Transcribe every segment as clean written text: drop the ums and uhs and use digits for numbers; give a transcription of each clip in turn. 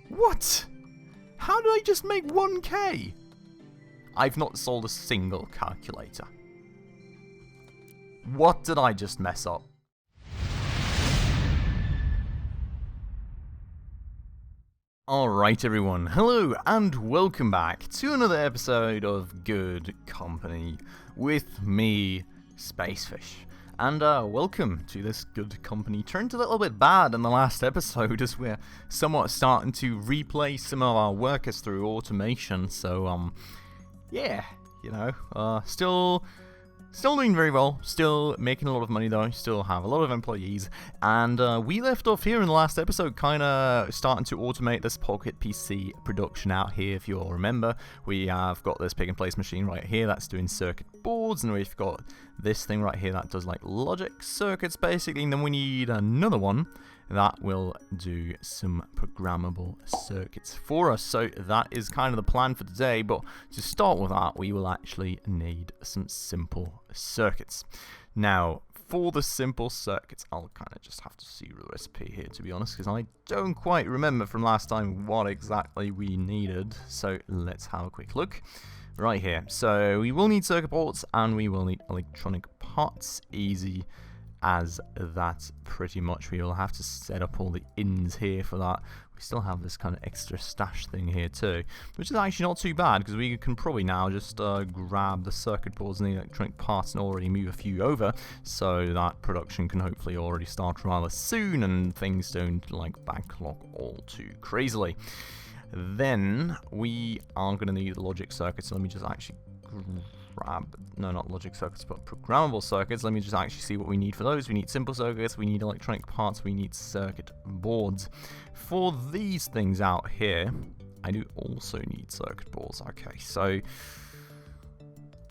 What? How did I just make 1k? I've not sold a single calculator. What did I just mess up? Alright everyone, hello and welcome back to another episode of Good Company with me, Spacefish. And welcome to this Good Company. Turned a little bit bad in the last episode as we're somewhat starting to replace some of our workers through automation. So, yeah, you know, still doing very well, still making a lot of money though, still have a lot of employees, and we left off here in the last episode kind of starting to automate this Pocket PC production out here. If you all remember, we have got this pick and place machine right here that's doing circuit boards, and we've got this thing right here that does like logic circuits basically, and then we need another one that will do some programmable circuits for us. So that is kind of the plan for today, but to start with that, we will actually need some simple circuits. Now, for the simple circuits, I'll kind of just have to see the recipe here, to be honest, because I don't quite remember from last time what exactly we needed. So let's have a quick look. Right here. So we will need circuit boards, and we will need electronic parts. Easy as that, pretty much. We will have to set up all the ins here for that. We still have this kind of extra stash thing here too, which is actually not too bad, because we can probably now just grab the circuit boards and the electronic parts and already move a few over, so that production can hopefully already start rather soon and things don't like backlog all too crazily. Then we are going to need the logic circuits, so let me just actually no, not logic circuits, but programmable circuits. Let me just actually see what we need for those. We need simple circuits, we need electronic parts, we need circuit boards. For these things out here, I do also need circuit boards. Okay, so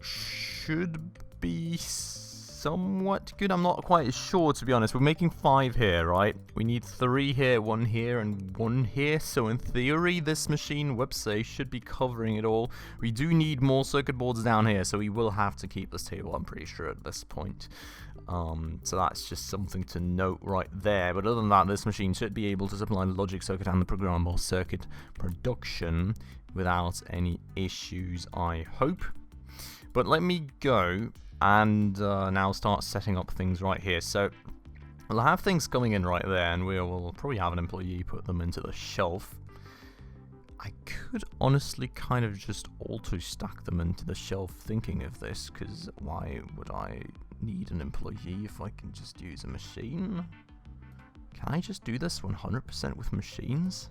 should be somewhat good. I'm not quite sure, to be honest. We're making 5 here, right? We need 3 here, 1 here, and 1 here. So in theory, this machine, website, should be covering it all. We do need more circuit boards down here, so we will have to keep this table, I'm pretty sure, at this point. So that's just something to note right there. But other than that, this machine should be able to supply the logic circuit and the programmable circuit production without any issues, I hope. But let me go and now start setting up things right here. So we'll have things coming in right there, and we'll probably have an employee put them into the shelf. I could honestly kind of just auto stack them into the shelf thinking of this, because why would I need an employee if I can just use a machine? Can I just do this 100% with machines?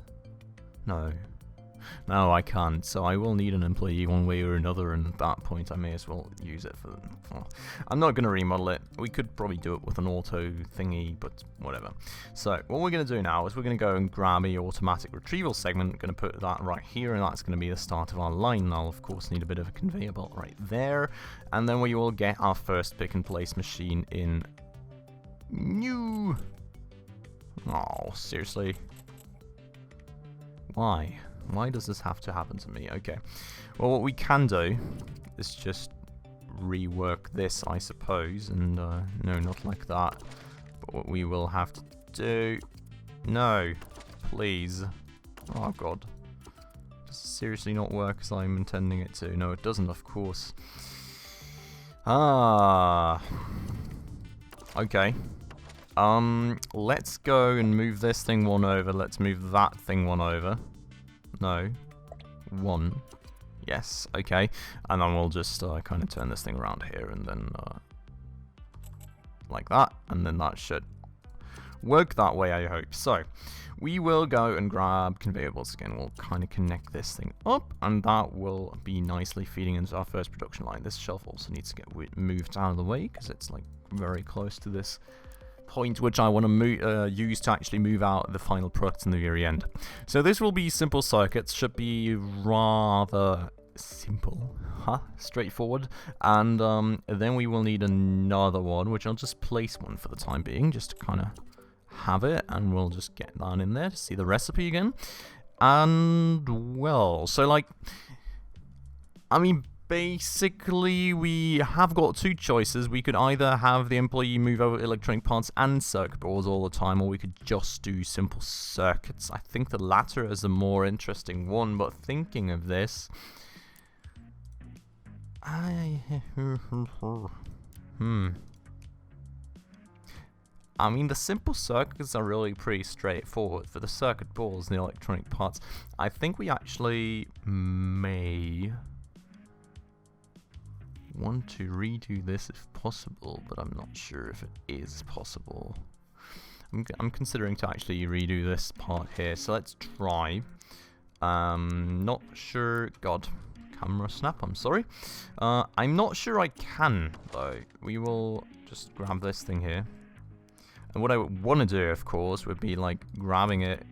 No, I can't, so I will need an employee one way or another, and at that point I may as well use it for... Well, I'm not going to remodel it. We could probably do it with an auto thingy, but whatever. So, what we're going to do now is we're going to go and grab a automatic retrieval segment. Going to put that right here, and that's going to be the start of our line. I'll, of course, need a bit of a conveyor belt right there, and then we will get our first pick-and-place machine in new... Oh, seriously? Why? Why does this have to happen to me? Okay. Well, what we can do is just rework this, I suppose. And, no, not like that. But what we will have to do... No. Please. Oh, God. Does it seriously not work as I'm intending it to? No, it doesn't, of course. Ah. Okay. Let's go and move this thing one over. Let's move that thing one over. No. 1. Yes, okay. And then we'll just kind of turn this thing around here, and then like that. And then that should work that way, I hope. So, we will go and grab conveyor belts again. We'll kind of connect this thing up, and that will be nicely feeding into our first production line. This shelf also needs to get moved out of the way, because it's like very close to this point which I want to use to actually move out the final product in the very end. So this will be simple circuits, should be rather simple, straightforward, and then we will need another one, which I'll just place one for the time being, just to kind of have it, and we'll just get that in there to see the recipe again. And well, so like, I mean, basically, we have got two choices. We could either have the employee move over electronic parts and circuit boards all the time, or we could just do simple circuits. I think the latter is a more interesting one, but thinking of this... I mean, the simple circuits are really pretty straightforward. For the circuit boards and the electronic parts, I think we actually may want to redo this if possible, but I'm not sure if it is possible. I'm considering to actually redo this part here, so let's try. Not sure. God, camera snap, I'm sorry. I'm not sure I can, though. We will just grab this thing here. And what I would want to do, of course, would be like grabbing it,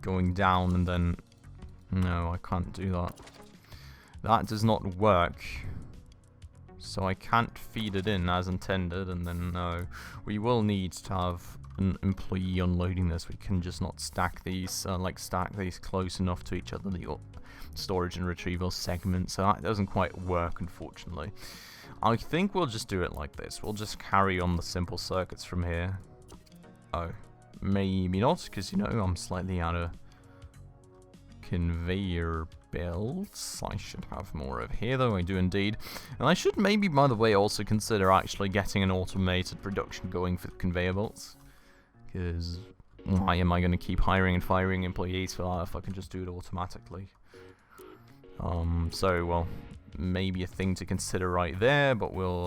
going down, and then... No, I can't do that. That does not work. So I can't feed it in as intended, and then no. We will need to have an employee unloading this. We can just not stack these, stack these close enough to each other, the storage and retrieval segments. So that doesn't quite work, unfortunately. I think we'll just do it like this. We'll just carry on the simple circuits from here. Oh, maybe not, because, you know, I'm slightly out of conveyor belts. I should have more of here, though. I do indeed. And I should maybe, by the way, also consider actually getting an automated production going for the conveyor belts. Because why am I going to keep hiring and firing employees for that if I can just do it automatically? So, well... maybe a thing to consider right there, but we'll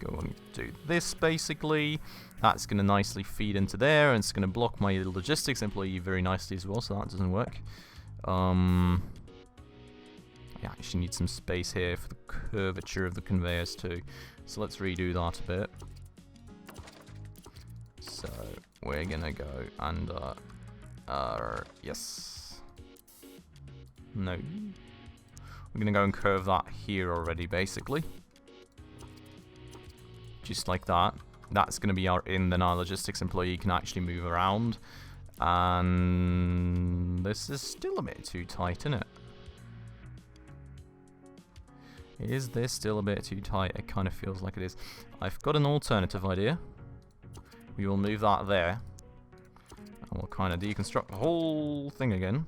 go and do this basically. That's going to nicely feed into there, and it's going to block my logistics employee very nicely as well, so that doesn't work. I actually need some space here for the curvature of the conveyors too, so let's redo that a bit. So we're going to go and yes. No. We're going to go and curve that here already, basically. Just like that. That's going to be our in, then our logistics employee can actually move around. And this is still a bit too tight, isn't it? Is this still a bit too tight? It kind of feels like it is. I've got an alternative idea. We will move that there. And we'll kind of deconstruct the whole thing again.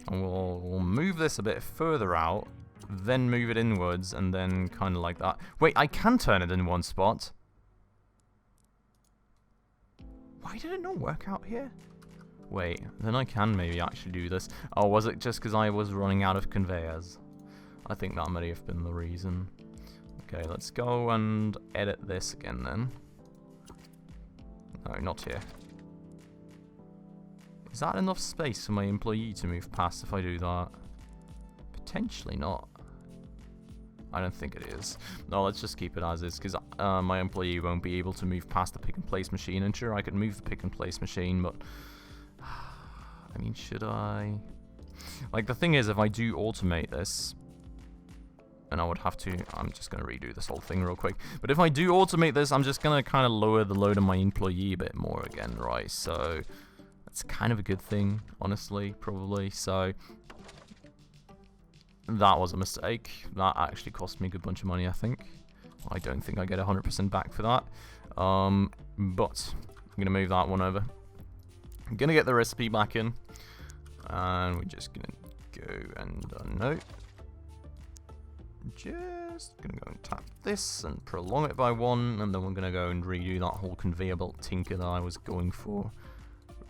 And we'll move this a bit further out, then move it inwards, and then kind of like that. Wait, I can turn it in one spot. Why did it not work out here? Wait, then I can maybe actually do this. Oh, was it just because I was running out of conveyors? I think that may have been the reason. Okay, let's go and edit this again then. No, not here. Is that enough space for my employee to move past if I do that? Potentially not. I don't think it is. No, let's just keep it as is, because my employee won't be able to move past the pick and place machine. And sure, I could move the pick and place machine, but... I mean, should I? Like, the thing is, if I do automate this... And I would have to... I'm just going to redo this whole thing real quick. But if I do automate this, I'm just going to kind of lower the load on my employee a bit more again, right? So... It's kind of a good thing, honestly, probably. So that was a mistake. That actually cost me a good bunch of money, I think. I don't think I get 100% back for that. But I'm going to move that one over. I'm going to get the recipe back in. And we're just going to go and no. Just going to go and tap this and prolong it by 1. And then we're going to go and redo that whole conveyor belt tinker that I was going for.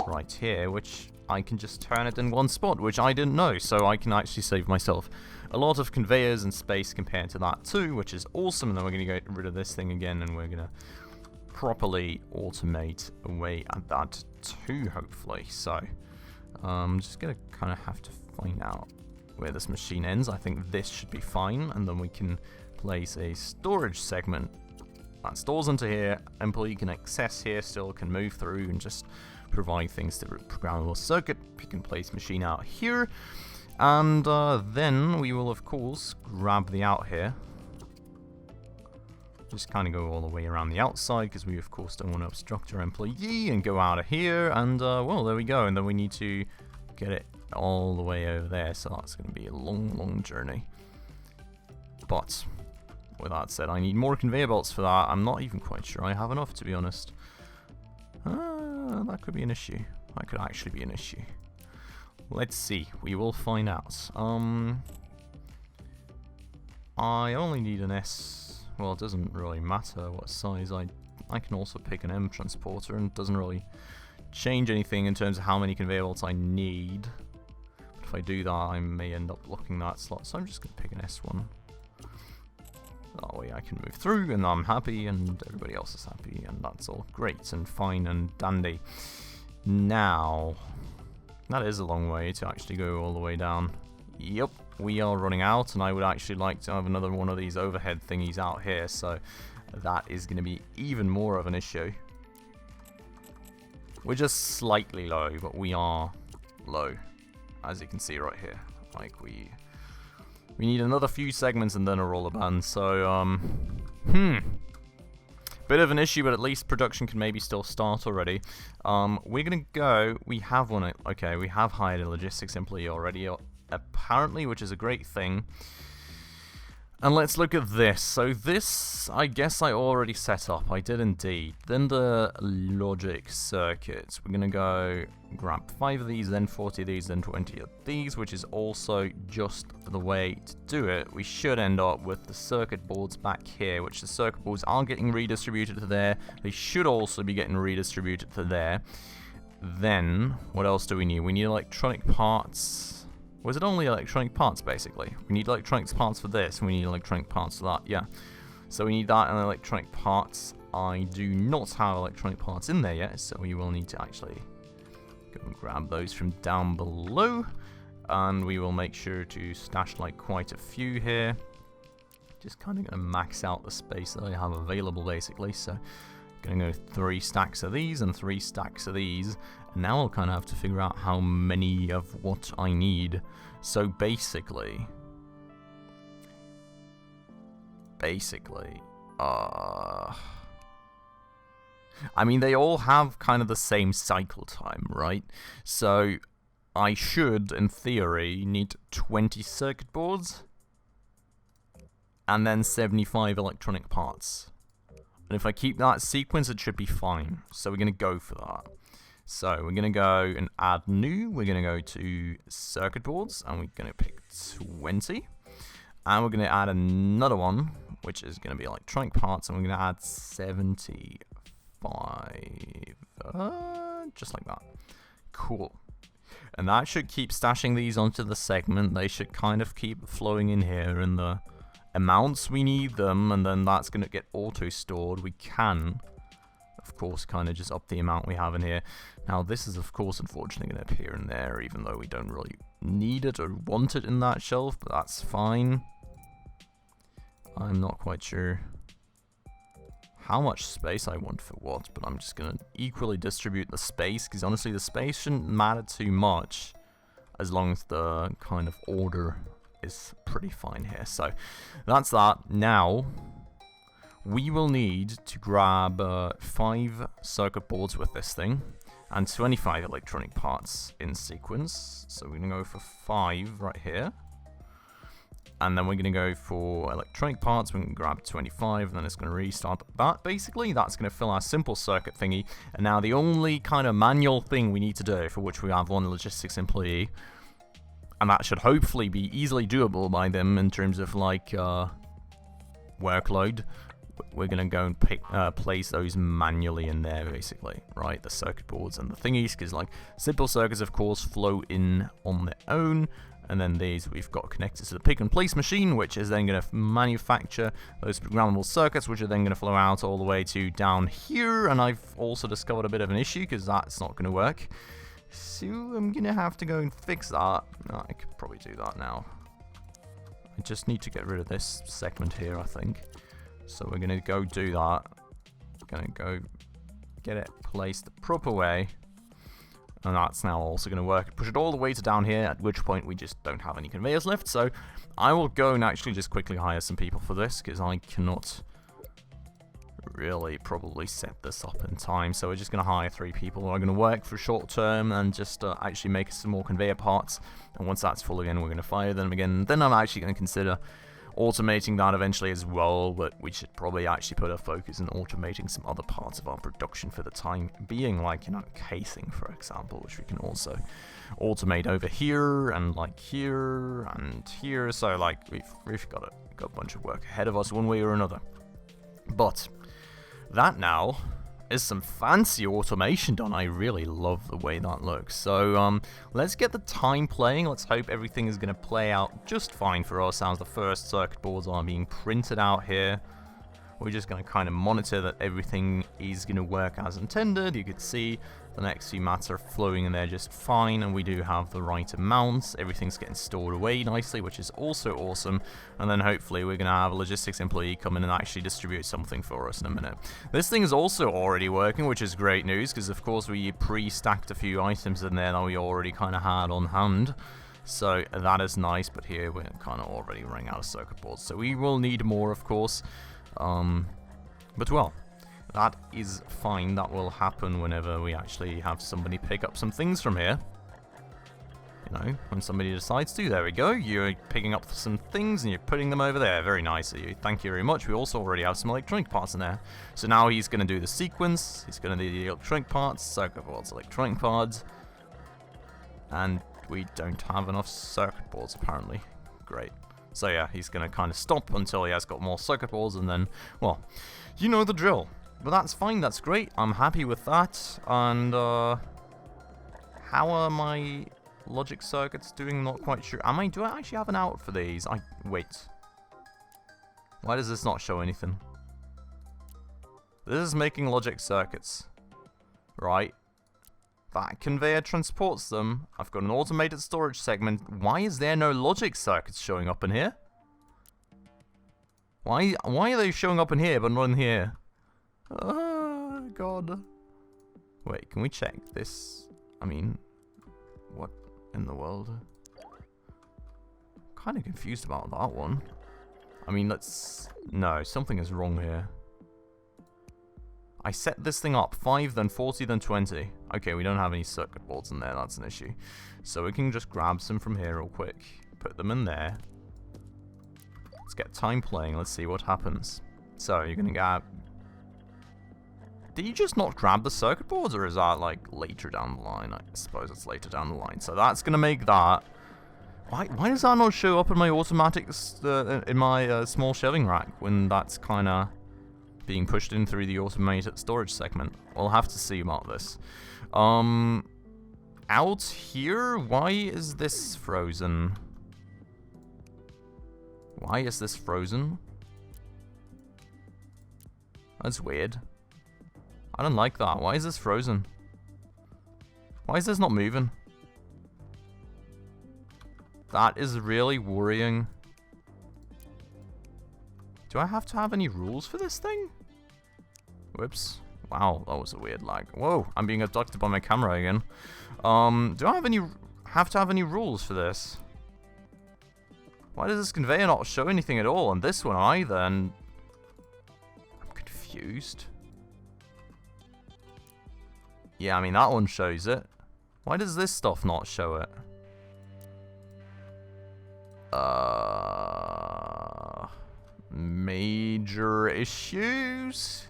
Right here, which I can just turn it in one spot, which I didn't know, so I can actually save myself a lot of conveyors and space compared to that too, which is awesome. And then we're going to get rid of this thing again, and we're going to properly automate away at that too, hopefully. So I'm just going to kind of have to find out where this machine ends. I think this should be fine, and then we can place a storage segment that stores into here. Employee can access here, still can move through and just provide things to the programmable circuit. Pick and place machine out here, and then we will of course grab the out here. Just kind of go all the way around the outside, because we of course don't want to obstruct our employee, and go out of here, and well, there we go. And then we need to get it all the way over there, so that's going to be a long journey. But with that said, I need more conveyor belts for that. I'm not even quite sure I have enough, to be honest. That could be an issue. That could actually be an issue. Let's see. We will find out. I only need an S. Well, it doesn't really matter what size. I can also pick an M transporter, and it doesn't really change anything in terms of how many conveyor belts I need. But if I do that, I may end up blocking that slot. So I'm just going to pick an S1. That way I can move through, and I'm happy, and everybody else is happy, and that's all great and fine and dandy. Now, that is a long way to actually go all the way down. Yep, we are running out, and I would actually like to have another one of these overhead thingies out here, so that is going to be even more of an issue. We're just slightly low, but we are low, as you can see right here. Like, we need another few segments and then a roller band, so, bit of an issue, but at least production can maybe still start already. We're gonna go, we have one, okay, we have hired a logistics employee already, apparently, which is a great thing. And let's look at this. So this, I guess I already set up. I did indeed. Then the logic circuits. We're going to go grab 5 of these, then 40 of these, then 20 of these, which is also just the way to do it. We should end up with the circuit boards back here, which the circuit boards are getting redistributed to there. They should also be getting redistributed to there. Then, what else do we need? We need electronic parts. Was it only electronic parts, basically? We need electronic parts for this, and we need electronic parts for that, yeah. So we need that and electronic parts. I do not have electronic parts in there yet, so we will need to actually go and grab those from down below. And we will make sure to stash like quite a few here. Just kind of going to max out the space that I have available, basically. So going to go 3 stacks of these and 3 stacks of these. And now I'll kind of have to figure out how many of what I need. So basically, I mean, they all have kind of the same cycle time, right? So I should, in theory, need 20 circuit boards and then 75 electronic parts. And if I keep that sequence, it should be fine. So we're going to go for that. So we're going to go and add new. We're going to go to circuit boards, and we're going to pick 20. And we're going to add another one, which is going to be electronic parts, and we're going to add 75. Just like that. Cool. And that should keep stashing these onto the segment. They should kind of keep flowing in here in the amounts we need them, and then that's going to get auto-stored. We can, of course, kind of just up the amount we have in here. Now, this is, of course, unfortunately going to appear in there, even though we don't really need it or want it in that shelf, but that's fine. I'm not quite sure how much space I want for what, but I'm just going to equally distribute the space, because honestly, the space shouldn't matter too much, as long as the kind of order is pretty fine here. So that's that. Now we will need to grab 5 circuit boards with this thing and 25 electronic parts in sequence. So we're gonna go for 5 right here, and then we're gonna go for electronic parts. We're gonna grab 25, and then it's gonna restart that. Basically, that's gonna fill our simple circuit thingy. And now the only kind of manual thing we need to do, for which we have one logistics employee, and that should hopefully be easily doable by them in terms of like workload. We're gonna go and place those manually in there, basically, right? The circuit boards and the thingies, because like simple circuits, of course, flow in on their own, and then these we've got connected to the pick and place machine, which is then gonna manufacture those programmable circuits, which are then gonna flow out all the way to down here. And I've also discovered a bit of an issue, because that's not gonna work. So I'm gonna have to go and fix that. I could probably do that now. I just need to get rid of this segment here, I think. So we're gonna go do that. Gonna go get it placed the proper way. And that's now also gonna work. Push it all the way to down here, at which point we just don't have any conveyors left. So I will go and actually just quickly hire some people for this, because I cannot really probably set this up in time. So we're just going to hire 3 people who are going to work for short term and just actually make some more conveyor parts. And once that's full again, we're going to fire them again. Then I'm actually going to consider automating that eventually as well, but we should probably actually put our focus on automating some other parts of our production for the time being, like, you know, casing, for example, which we can also automate over here and like here and here. So like we've got a bunch of work ahead of us one way or another. But that now is some fancy automation done. I really love the way that looks. So let's get the time playing. Let's hope everything is going to play out just fine for us as the first circuit boards are being printed out here. We're just going to kind of monitor that everything is going to work as intended. You could see the next few mats are flowing in there just fine, and we do have the right amounts. Everything's getting stored away nicely, which is also awesome. And then hopefully we're going to have a logistics employee come in and actually distribute something for us in a minute. This thing is also already working, which is great news, because of course we pre-stacked a few items in there that we already kind of had on hand. So that is nice, but here we're kind of already running out of circuit boards. So we will need more, of course. But well, that is fine. That will happen whenever we actually have somebody pick up some things from here. You know, when somebody decides to. There we go. You're picking up some things and you're putting them over there. Very nice of you. Thank you very much. We also already have some electronic parts in there. So now he's going to do the sequence. He's going to do the electronic parts, circuit boards, electronic parts. And we don't have enough circuit boards apparently. Great. So yeah, he's going to kind of stop until he has got more circuit boards, and then, well, you know the drill. But that's fine, that's great. I'm happy with that. And how are my logic circuits doing? Not quite sure. Do I actually have an out for these? Wait. Why does this not show anything? This is making logic circuits. Right. That conveyor transports them. I've got an automated storage segment. Why is there no logic circuits showing up in here? Why are they showing up in here but not in here? Oh, God. Wait, can we check this? I mean, what in the world? Kind of confused about that one. I mean, no, something is wrong here. I set this thing up 5, then 40, then 20. Okay, we don't have any circuit boards in there. That's an issue. So we can just grab some from here real quick. Put them in there. Let's get time playing. Let's see what happens. So you're going to grab... Did you just not grab the circuit boards, or is that like later down the line? I suppose it's later down the line. So that's going to make that... Why does that not show up in my automatics, in my small shelving rack, when that's kind of being pushed in through the automated storage segment? We'll have to see about this. Out here, why is this frozen? Why is this frozen? That's weird. I don't like that. Why is this frozen? Why is this not moving? That is really worrying. Do I have to have any rules for this thing? Whoops. Wow, that was a weird lag. Whoa, I'm being abducted by my camera again. Do I have to have any rules for this? Why does this conveyor not show anything at all? And this one either, and... I'm confused. Yeah, I mean, that one shows it. Why does this stuff not show it? Major issues?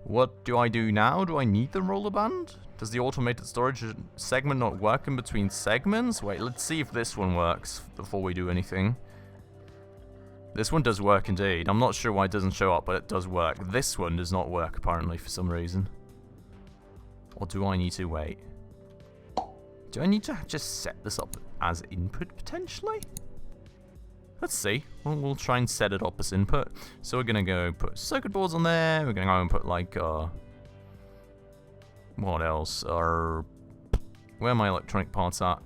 What do I do now? Do I need the roller band? Does the automated storage segment not work in between segments? Wait, let's see if this one works before we do anything. This one does work indeed. I'm not sure why it doesn't show up, but it does work. This one does not work apparently for some reason. Or do I need to wait? Do I need to just set this up as input potentially? Let's see. We'll try and set it up as input. So we're going to go put circuit boards on there. We're going to go and put like, what else? Where are my electronic parts at?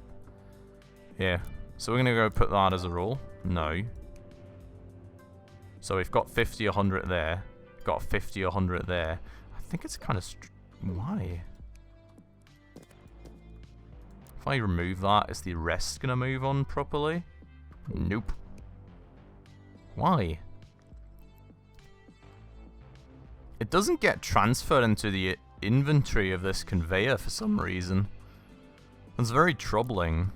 Here. So we're going to go put that as a rule. No. So we've got 50, 100 there. Got 50, 100 there. I think it's kind of... Why? If I remove that, is the rest going to move on properly? Nope. Why? it doesn't get transferred into the inventory of this conveyor for some reason. It's very troubling.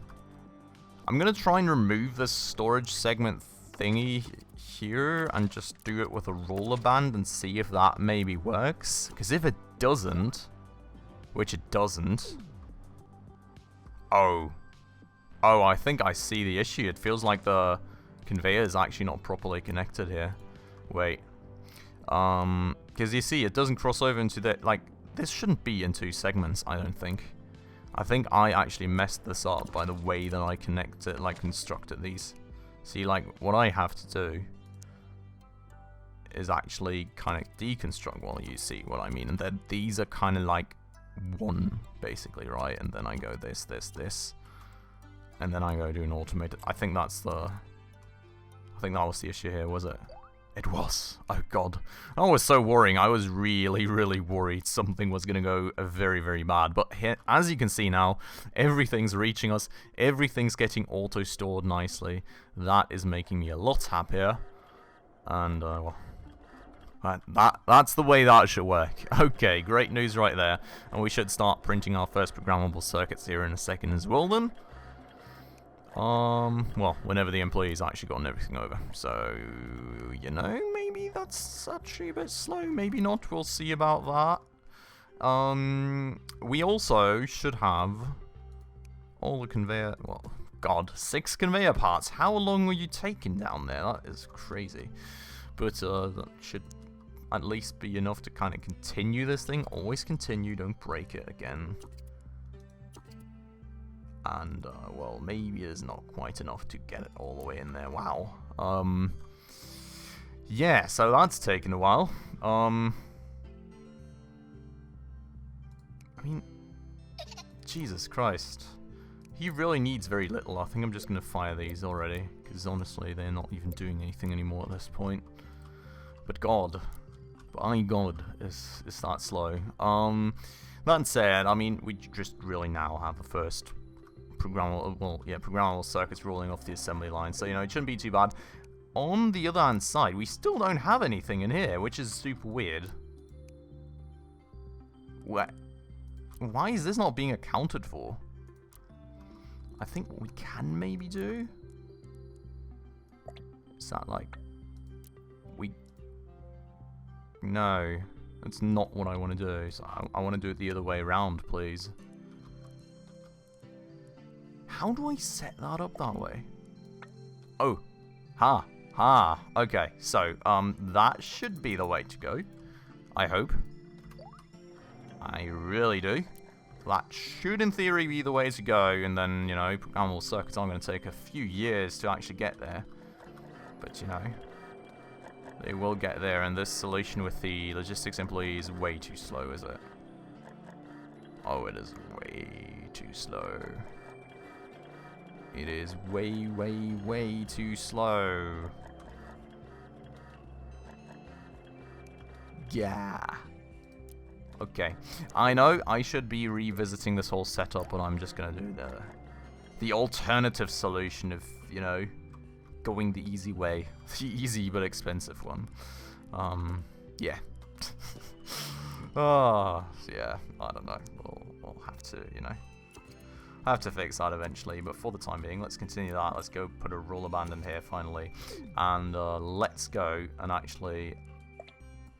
I'm gonna try and remove this storage segment thingy here and just do it with a roller band and see if that maybe works. Because if it doesn't, which it doesn't... Oh, I think I see the issue. It feels like the conveyor is actually not properly connected here. Wait. Because you see, it doesn't cross over into the... Like, this shouldn't be in 2 segments, I don't think. I think I actually messed this up by the way that I connected, like, constructed these. See, like, what I have to do is actually kind of deconstruct, well, you see what I mean. And then these are kind of like one, basically, right? And then I go this. And then I go do an automated... I think that's the... I think that was the issue here, was it? It was. Oh, God. That was so worrying. I was really, really worried something was going to go very, very bad. But here, as you can see now, everything's reaching us. Everything's getting auto-stored nicely. That is making me a lot happier. And, well... That's the way that should work. Okay, great news right there. And we should start printing our first programmable circuits here in a second as well then. Well, whenever the employee's actually gotten everything over. So, you know, maybe that's actually a bit slow. Maybe not. We'll see about that. We also should have all the conveyor... Well, God, 6 conveyor parts. How long were you taking down there? That is crazy. But, that should at least be enough to kind of continue this thing. Always continue, don't break it again. And, well, maybe it's not quite enough to get it all the way in there. Wow. Yeah, so that's taken a while. I mean, Jesus Christ. He really needs very little. I think I'm just going to fire these already. Because, honestly, they're not even doing anything anymore at this point. But God. By God, is that slow. That said, I mean, we just really now have the first... programmable circuits rolling off the assembly line, so, you know, it shouldn't be too bad. On the other hand side, we still don't have anything in here, which is super weird. Why is this not being accounted for? I think what we can maybe do is that, like, no, that's not what I want to do, so I want to do it the other way around, please. How do I set that up that way? Oh, okay, so, that should be the way to go, I hope. I really do. That should, in theory, be the way to go, and then, you know, programmable circuits are going to take a few years to actually get there. But, you know, they will get there, and this solution with the logistics employee is way too slow, is it? Oh, it is way too slow. It is way, way, way too slow. Yeah. Okay. I know I should be revisiting this whole setup, but I'm just gonna do the alternative solution of, you know, going the easy way. The easy but expensive one. Yeah. Oh, yeah, I don't know. We'll have to, you know, have to fix that eventually, but for the time being, let's continue that. Let's go put a roller band in here finally, and let's go and actually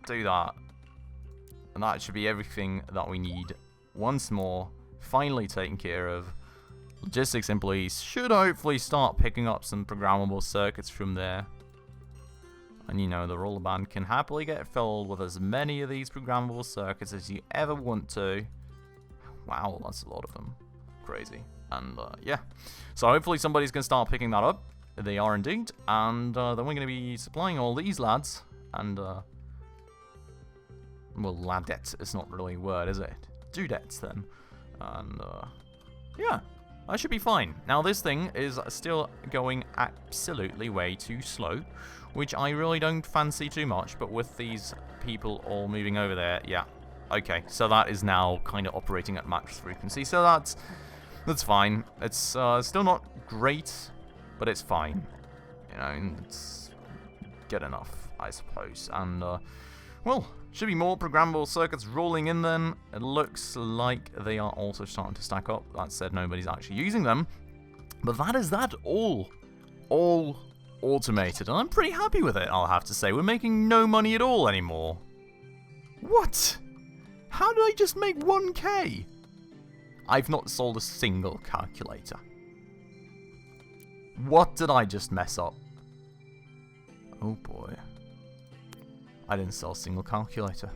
do that. And that should be everything that we need once more, finally taken care of. Logistics employees should hopefully start picking up some programmable circuits from there. And, you know, the roller band can happily get filled with as many of these programmable circuits as you ever want to. Wow, that's a lot of them. Crazy. And, yeah. So hopefully somebody's going to start picking that up. They are indeed. And then we're going to be supplying all these lads. And, well, ladettes is not really a word, is it? Dudettes, then. And, yeah. I should be fine. Now, this thing is still going absolutely way too slow, which I really don't fancy too much, but with these people all moving over there, yeah. Okay, so that is now kind of operating at max frequency, so that's fine. It's still not great, but it's fine. You know, it's good enough, I suppose. And Well, should be more programmable circuits rolling in then. It looks like they are also starting to stack up. That said, nobody's actually using them. But that is that all automated. And I'm pretty happy with it, I'll have to say. We're making no money at all anymore. What? How did I just make 1k? I've not sold a single calculator. What did I just mess up? Oh boy. I didn't sell a single calculator.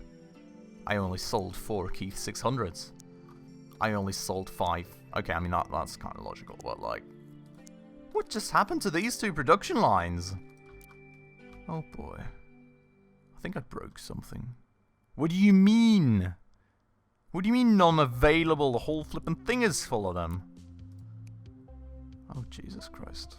I only sold 4 Keith 600s. I only sold 5. Okay, I mean, that's kind of logical, but like... What just happened to these 2 production lines? Oh boy. I think I broke something. What do you mean? What do you mean non-available? The whole flippin' thing is full of them. Oh, Jesus Christ.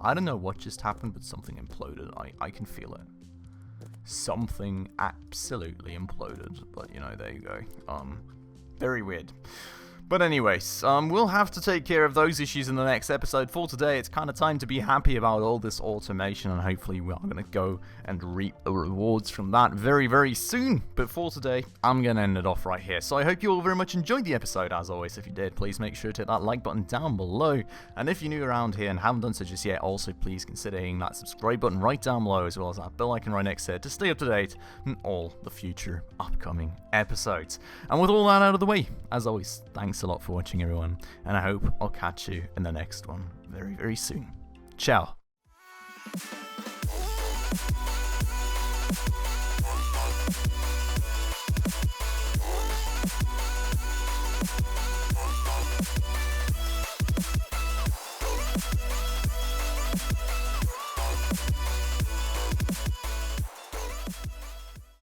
I don't know what just happened, but something imploded. I can feel it. Something absolutely imploded. But, you know, there you go. Very weird. But anyways, we'll have to take care of those issues in the next episode. For today, it's kind of time to be happy about all this automation, and hopefully we are going to go and reap the rewards from that very, very soon. But for today, I'm going to end it off right here. So I hope you all very much enjoyed the episode. As always, if you did, please make sure to hit that like button down below. And if you're new around here and haven't done so just yet, also please consider hitting that subscribe button right down below, as well as that bell icon right next to it, to stay up to date on all the future upcoming episodes. And with all that out of the way, as always, thanks a lot for watching, everyone, and I hope I'll catch you in the next one very, very soon. Ciao.